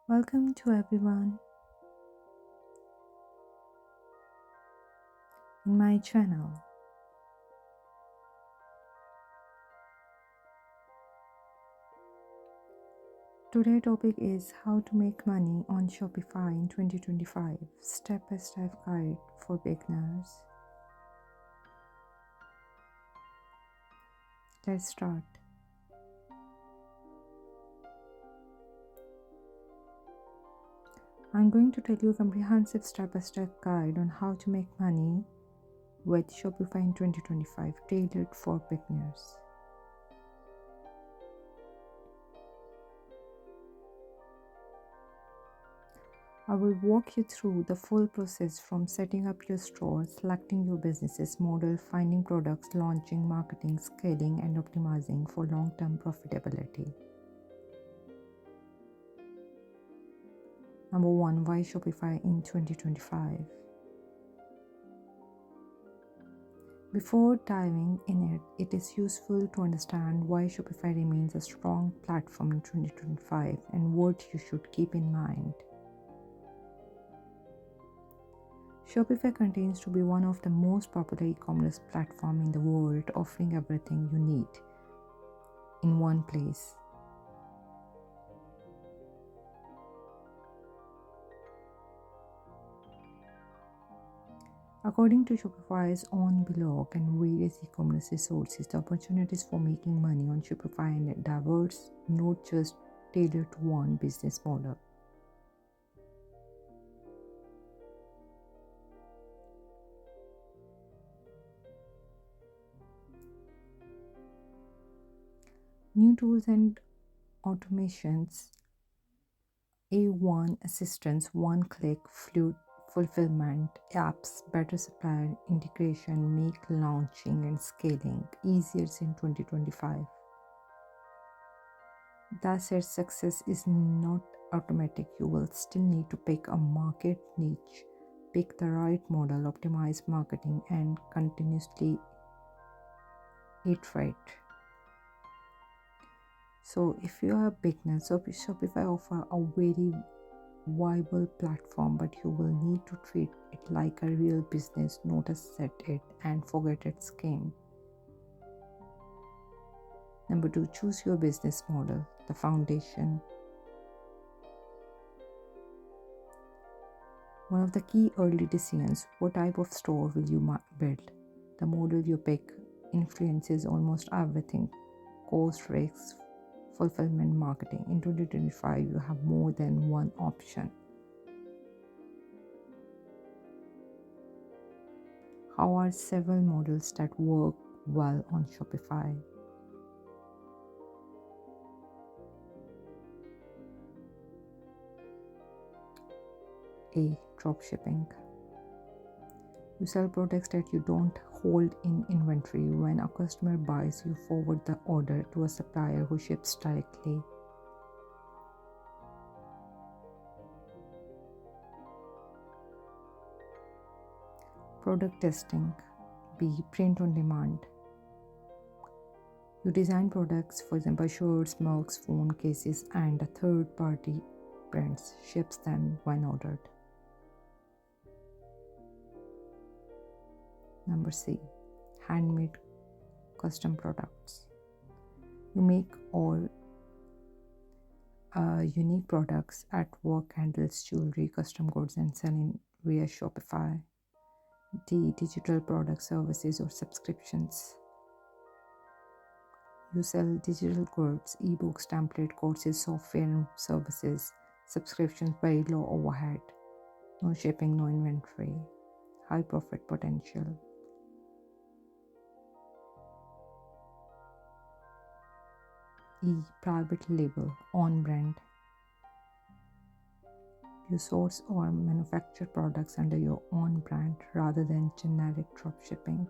Welcome to everyone in my channel. Today's topic is how to make money on Shopify in 2025, step-by-step guide for beginners. Let's start. I'm going to tell you a comprehensive step-by-step guide on how to make money with Shopify in 2025, tailored for beginners. I will walk you through the full process from setting up your store, selecting your business's model, finding products, launching, marketing, scaling, and optimizing for long-term profitability. Number 1, why Shopify in 2025? Before diving in it is useful to understand why Shopify remains a strong platform in 2025 and what you should keep in mind. Shopify continues to be one of the most popular e-commerce platforms in the world, offering everything you need in one place. According to Shopify's own blog and various e-commerce resources, the opportunities for making money on Shopify are diverse, not just tailored to one business model. New tools and automations, A1 assistance, one-click fulfillment, apps, better supplier integration make launching and scaling easier in 2025. That said, success is not automatic. You will still need to pick a market niche, pick the right model, optimize marketing, and continuously iterate. So if you are a beginner, Shopify offers a very viable platform, but you will need to treat it like a real business, not a set it and forget it scheme. Number 2, choose your business model, the foundation. One of the key early decisions: what type of store will you build? The model you pick influences almost everything: cost, risks, fulfillment, marketing. In 2025, you have more than one option. How are several models that work well on Shopify? A. Dropshipping. You sell products that you don't hold in inventory. When a customer buys, you forward the order to a supplier who ships directly. Product testing. B. Print on demand. You design products, for example, shirts, mugs, phone cases, and a third-party prints, ships them when ordered. Number C. Handmade custom products. You make all unique products at work, candles, jewelry, custom goods, and selling via Shopify. D. Digital product services or subscriptions. You sell digital goods, ebooks, template courses, software and services, subscriptions, very low overhead, no shipping, no inventory, high profit potential. E. Private label, on brand. You source or manufacture products under your own brand rather than generic dropshipping.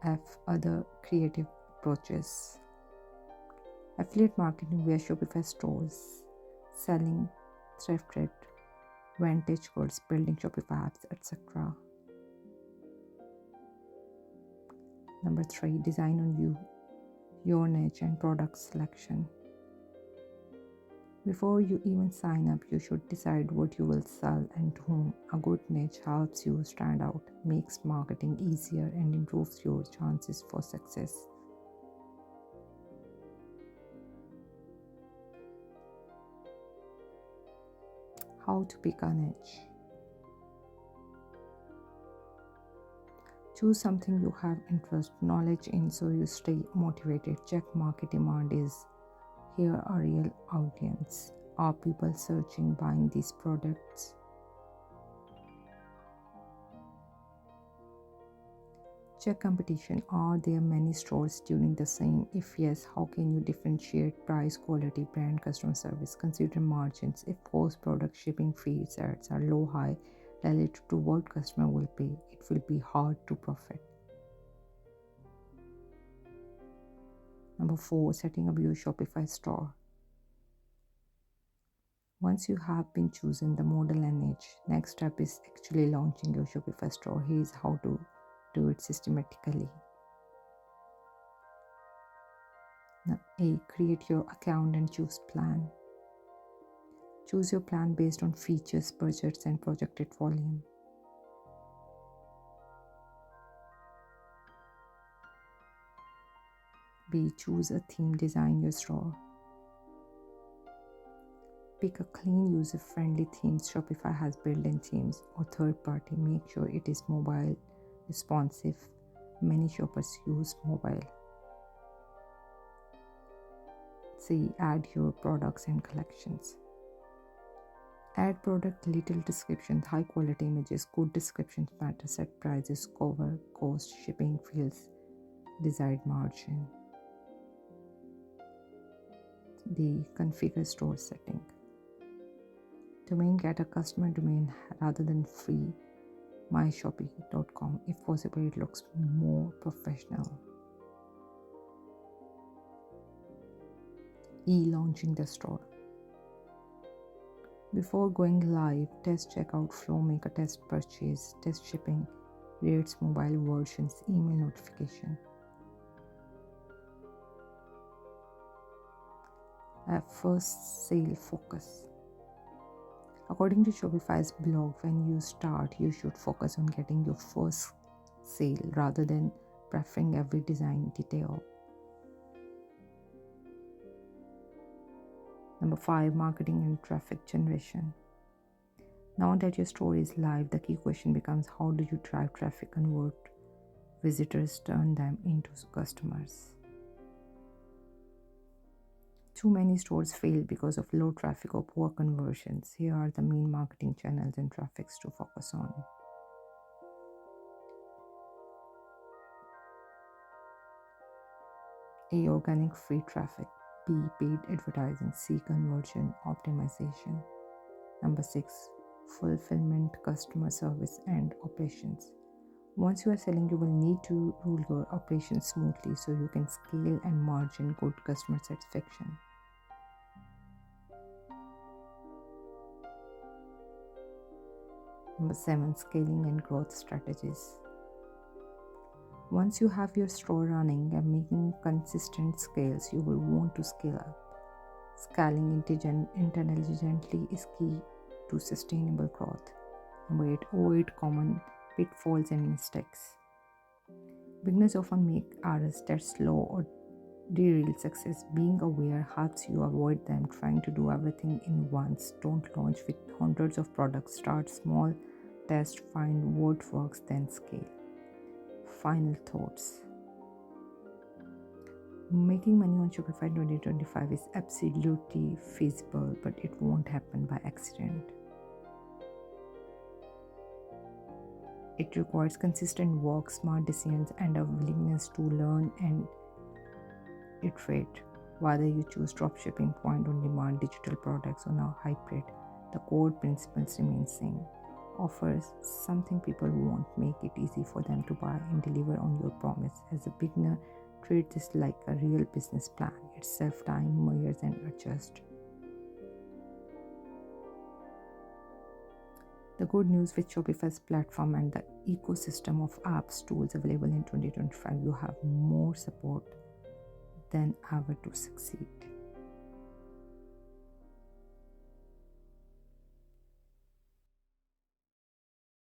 F. Other creative approaches. Affiliate marketing via Shopify stores, selling thrifted, vintage goods, building Shopify apps, etc. Number 3, design on your niche, and product selection. Before you even sign up, you should decide what you will sell and to whom. A good niche helps you stand out, makes marketing easier, and improves your chances for success. How to pick a niche. Choose something you have interest, knowledge in so you stay motivated. Check market demand. Is here a real audience? Are people searching buying these products? Check competition. Are there many stores doing the same? If yes, how can you differentiate price, quality, brand, customer service? Consider margins. If cost, product, shipping fees, ads are low, high relative to what customer will pay, it will be hard to profit. Number 4, setting up your Shopify store. Once you have been chosen the model and niche, next step is actually launching your Shopify store. Here's how to do it systematically. Now, A. Create your account and choose plan. Choose your plan based on features, budgets, and projected volume. B. Choose a theme, design your store. Pick a clean, user-friendly theme. Shopify has built-in themes or third-party. Make sure it is mobile responsive. Many shoppers use mobile. C. Add your products and collections. Add product, little descriptions, high quality images, good descriptions matter. Set prices, cover, cost, shipping, fields, desired margin. D. Configure store setting. Domain, get a customer domain rather than free myshopee.com. If possible, it looks more professional. E. Launching the store. Before going live, test checkout flow, make a test purchase, test shipping, rates, mobile versions, email notification. First sale focus. According to Shopify's blog, when you start, you should focus on getting your first sale rather than preferring every design detail. Number 5, marketing and traffic generation. Now that your store is live, the key question becomes, how do you drive traffic, convert visitors, turn them into customers? Too many stores fail because of low traffic or poor conversions. Here are the main marketing channels and traffics to focus on. A. Organic free traffic. B. Paid advertising. C. Conversion optimization. Number 6. Fulfillment, customer service, and operations. Once you are selling, you will need to rule your operations smoothly so you can scale and margin good customer satisfaction. Number 7. Scaling and growth strategies. Once you have your store running and making consistent scales, you will want to scale up. Scaling intelligently is key to sustainable growth. Number 8. Avoid common pitfalls and mistakes. Beginners often make errors that slow or derail success. Being aware helps you avoid them. Trying to do everything in once. Don't launch with hundreds of products. Start small, test, find what works, then scale. Final thoughts. Making money on Shopify 2025 is absolutely feasible, but it won't happen by accident. It requires consistent work, smart decisions, and a willingness to learn and iterate. Whether you choose dropshipping, point-on-demand, digital products, or now hybrid, the core principles remain same. Offers something people want, make it easy for them to buy, and deliver on your promise. As a beginner, treat this like a real business plan. It's self-time, measures, and adjust. The good news with Shopify's platform and the ecosystem of apps tools available in 2025, you have more support than ever to succeed.